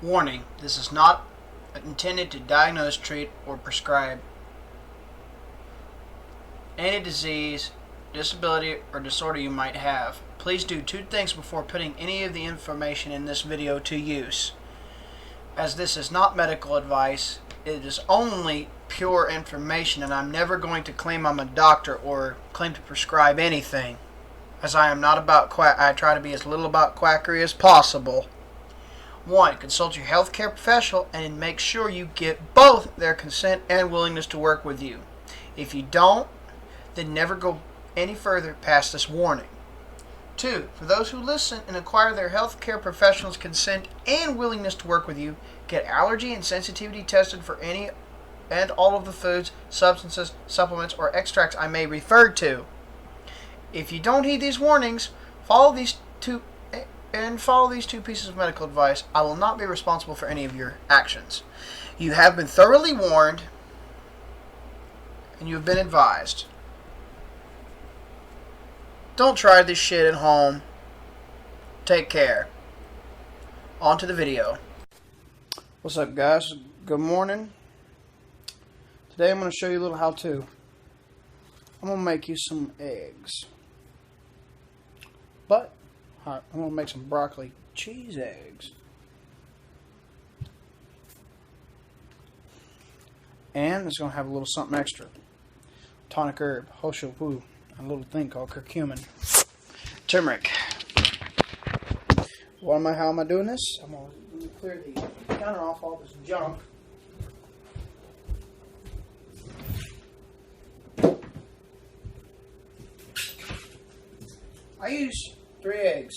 Warning, this is not intended to diagnose, treat, or prescribe any disease, disability, or disorder you might have. Please do two things before putting any of the information in this video to use. As this is not medical advice, it is only pure information, and I'm never going to claim I'm a doctor or claim to prescribe anything, as I am not about quack. I try to be as little about quackery as possible. 1. Consult your healthcare professional and make sure you get both their consent and willingness to work with you. If you don't, then never go any further past this warning. 2. For those who listen and acquire their healthcare professional's consent and willingness to work with you, get allergy and sensitivity tested for any and all of the foods, substances, supplements, or extracts I may refer to. If you don't heed these warnings, follow these two pieces of medical advice, I will not be responsible for any of your actions. You have been thoroughly warned, and you have been advised. Don't try this shit at home. Take care. On to the video. What's up, guys? Good morning. Today I'm going to show you a little how-to. I'm going to make you some eggs. But I'm going to make some broccoli cheese eggs. And it's going to have a little something extra. Tonic herb, hosho, a little thing called curcumin. Turmeric. How am I doing this? I'm going to clear the counter off all this junk. I use 3 eggs.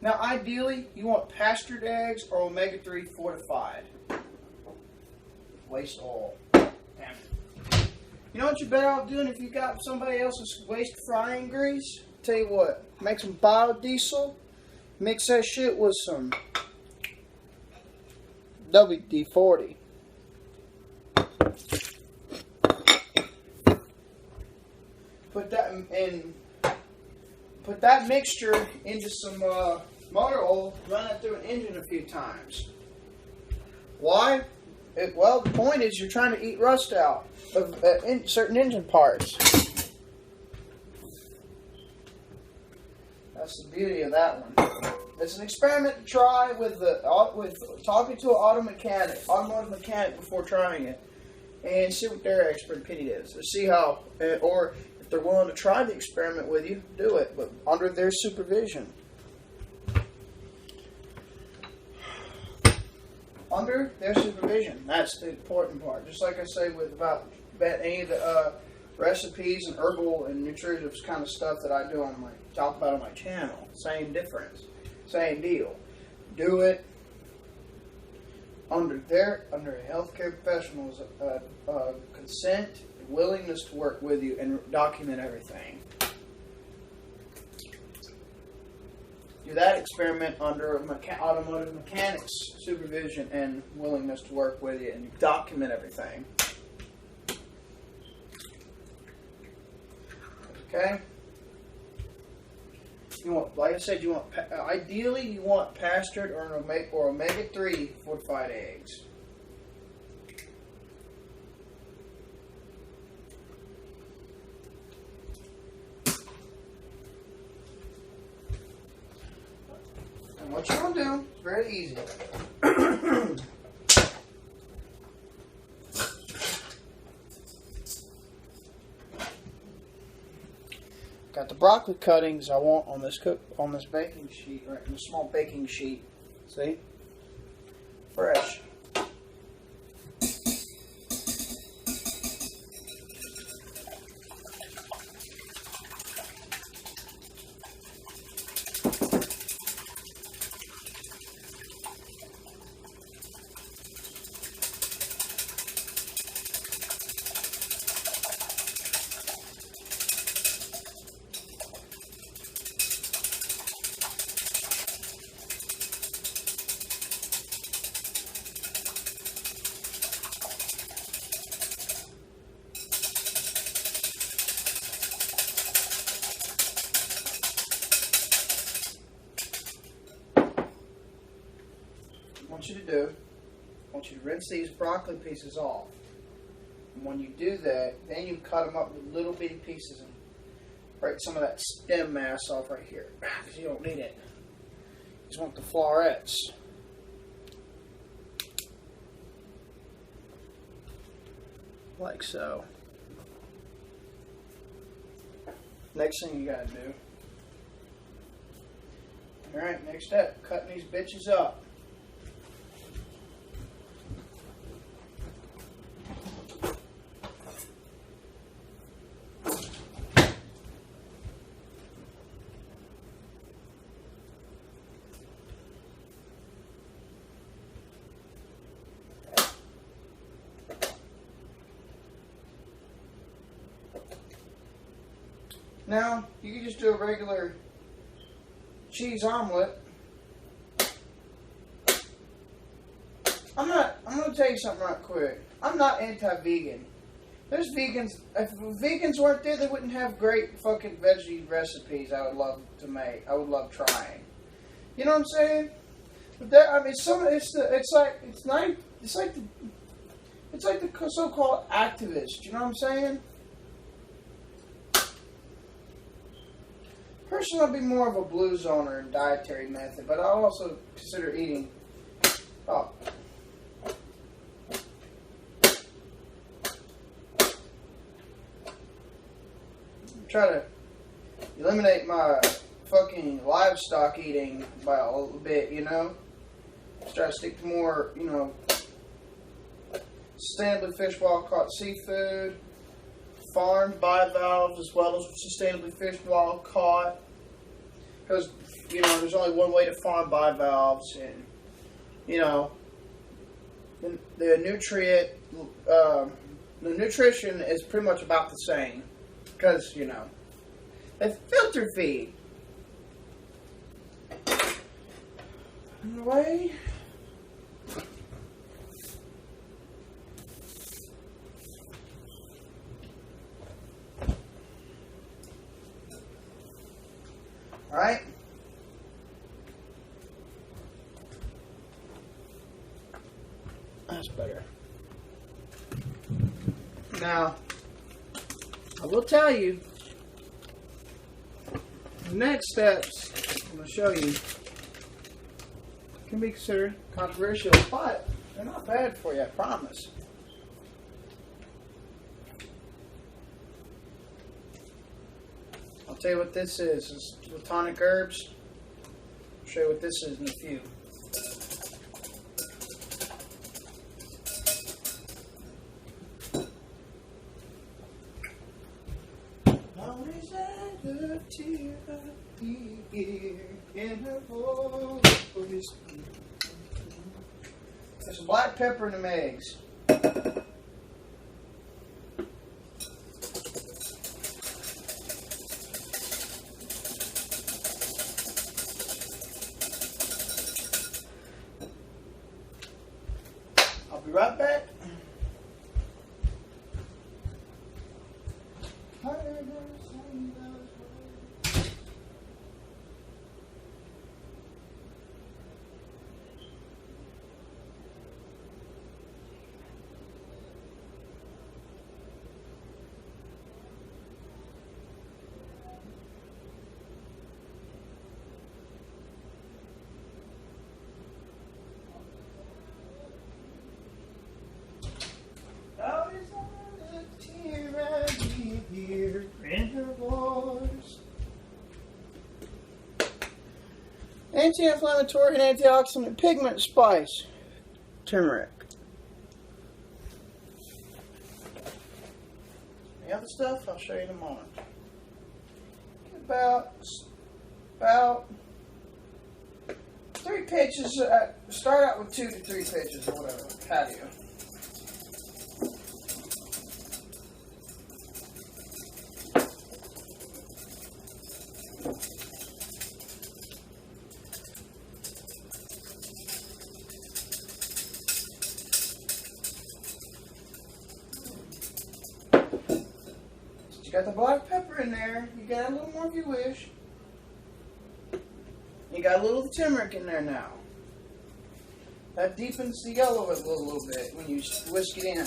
Now, ideally, you want pastured eggs or omega-3 fortified. Waste oil. Damn it. You know what you're better off doing if you got somebody else's waste frying grease? Tell you what, make some biodiesel, mix that shit with some WD-40. Put that mixture into some motor oil, run it through an engine a few times. Why? Well, the point is you're trying to eat rust out of certain engine parts. That's the beauty of that one. It's an experiment to try with talking to an automotive mechanic before trying it, and see what their expert opinion is. To see how, or if they're willing to try the experiment with you, do it, but under their supervision. Under their supervision. That's the important part. Just like I say about any of the recipes and herbal and nutritive kind of stuff that I do talk about on my channel. Same difference. Same deal. Do it under a healthcare professional's consent and willingness to work with you and document everything. Do that experiment under automotive mechanics supervision and willingness to work with you and document everything. Okay? You want, like I said, ideally you want pastured or omega-3 fortified eggs. What you're going to do is very easy. Got the broccoli cuttings I want on this baking sheet, right in the small baking sheet. See? Fresh. want you to do, I want you to rinse these broccoli pieces off. And when you do that, then you cut them up with little bitty pieces and break some of that stem mass off right here, because you don't need it. You just want the florets. Like so. Next thing you gotta do. Alright, next step, cutting these bitches up. Now, you can just do a regular cheese omelet. I'm going to tell you something right quick. I'm not anti-vegan. There's vegans, if vegans weren't there, they wouldn't have great fucking veggie recipes I would love to make. I would love trying. You know what I'm saying? But there, I mean, it's like the so-called activist. You know what I'm saying? Personally, I'll be more of a blue zoner in dietary method, but I'll also consider eating. Oh. Try to eliminate my fucking livestock eating by a little bit, you know? Just try to stick to more, you know, sustainably fish wild caught seafood, farmed bivalves as well as sustainably fished wild caught. Because, you know, there's only one way to farm bivalves, and, you know, the nutrition is pretty much about the same. Because, you know, they filter feed. Anyway. Alright. That's better. Now, I will tell you, the next steps I'm going to show you can be considered controversial, but they're not bad for you, I promise. I'll tell you what this is. It's with tonic herbs. I'll show you what this is in a few. There's some black pepper in them eggs. I'll be right back. Anti-inflammatory and antioxidant pigment spice. Turmeric. The other stuff I'll show you in a moment. About 3 pitches. Start out with 2 to 3 pitches or whatever. How do you? You got the black pepper in there. You got a little more if you wish. You got a little turmeric in there now. That deepens the yellow a little bit when you whisk it in.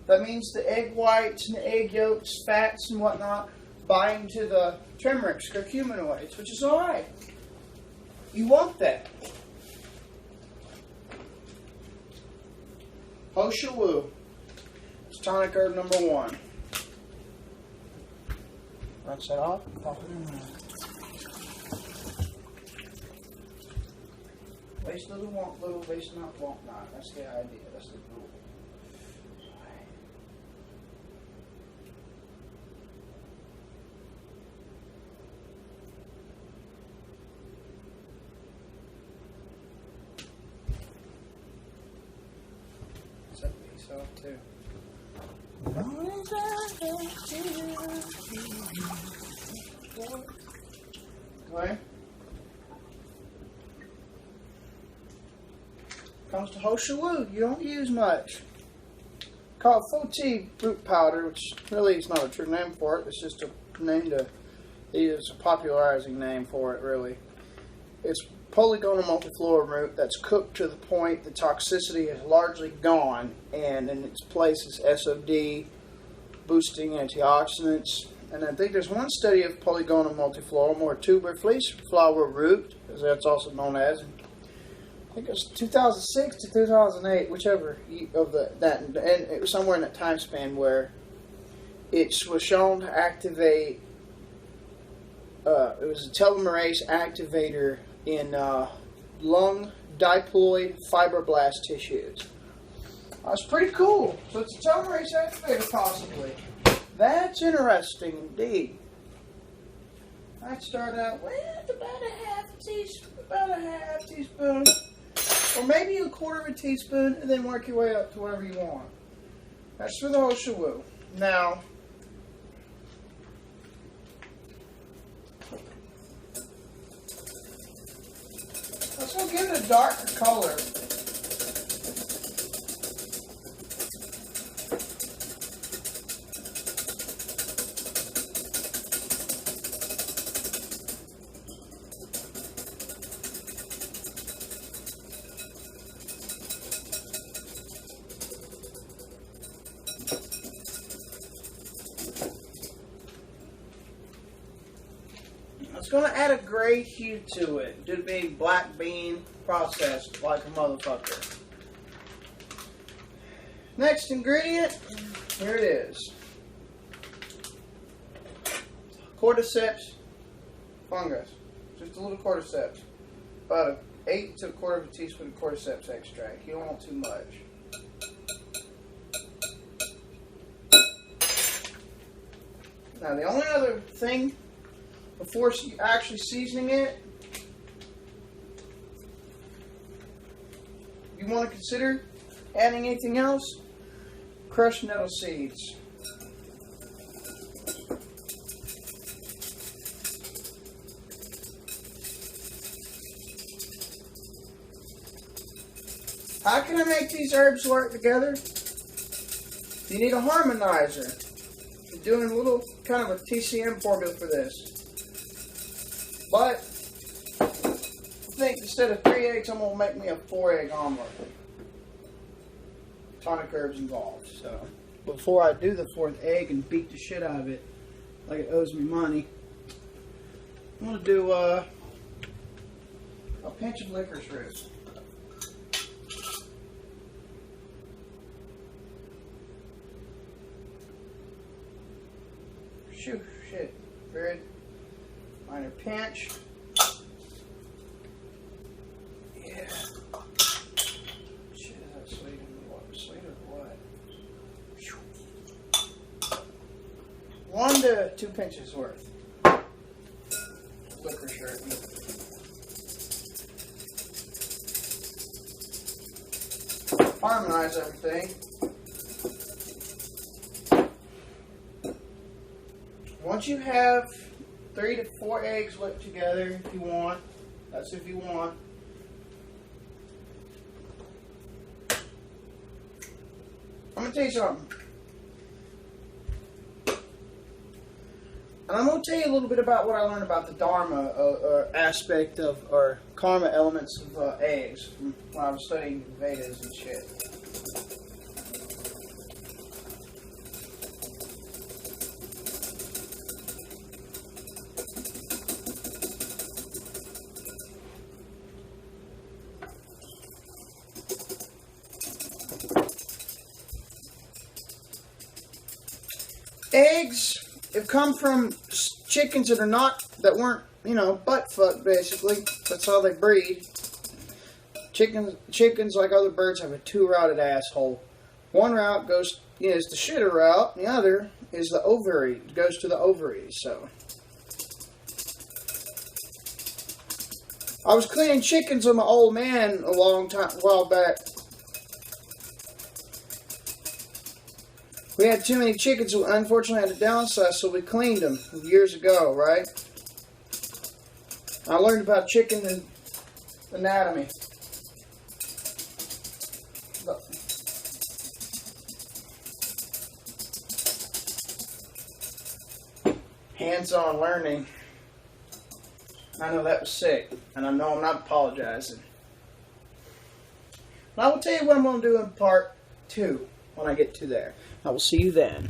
That means the egg whites and the egg yolks, fats and whatnot bind to the turmeric curcuminoids, which is alright. You want that. Hosha Wu. It's tonic herb number 1. Rinse that off. Waste little, want little, waste not, want not. That's the idea. That's the rule. That piece off too. Okay. Comes to Hosha Wu, you don't use much. Called full tea root powder, which really is not a true name for it. It's just a name to use, a popularizing name for it, really. It's polygonal multiflora root that's cooked to the point the toxicity is largely gone, and in its place is SOD, boosting antioxidants. And I think there's one study of polygonal multiflora, more tuber fleece flower root, as that's also known as. I think it was 2006 to 2008, whichever of that, and it was somewhere in that time span where it was shown to activate. It was a telomerase activator in lung diploid fibroblast tissues. That's pretty cool. So it's a telomerase activator, possibly. That's interesting indeed. I'd start out with about a half teaspoon, or maybe a quarter of a teaspoon, and then work your way up to whatever you want. That's for the Hosha Wu. Now, let's go give it a darker color. It's going to add a gray hue to it due to being black bean processed like a motherfucker. Next ingredient, here it is. Cordyceps fungus. Just a little cordyceps. About an 1/8 to 1/4 of a teaspoon of cordyceps extract. You don't want too much. Now the only other thing before actually seasoning it, you want to consider adding anything else, crushed nettle seeds. How can I make these herbs work together? You need a harmonizer. I'm doing a little kind of a TCM formula for this. But I think instead of 3 eggs, I'm going to make me a 4-egg omelet. Tonic herbs involved. So before I do the 4th egg and beat the shit out of it like it owes me money, I'm going to do a pinch of licorice root. Shit. Very minor pinch. Yeah. Shit, is that sweet? Sweet or what? 1 to 2 pinches worth. Licorice root. Harmonize everything. Once you have 3 to 4 eggs whipped together, if you want, that's if you want. I'm going to tell you something. And I'm going to tell you a little bit about what I learned about the Dharma aspect of, or karma elements of eggs from when I was studying Vedas and shit. Eggs have come from chickens that weren't, butt fucked, basically. That's how they breed. Chickens, like other birds, have a two-routed asshole. One route is the shitter route, and the other is the ovary. It goes to the ovaries, so. I was cleaning chickens with my old man a while back. We had too many chickens, so unfortunately had to downsize, so we cleaned them years ago, right? I learned about chicken anatomy. Hands-on learning. I know that was sick, and I know I'm not apologizing. But I will tell you what I'm going to do in part 2 when I get to there. I will see you then.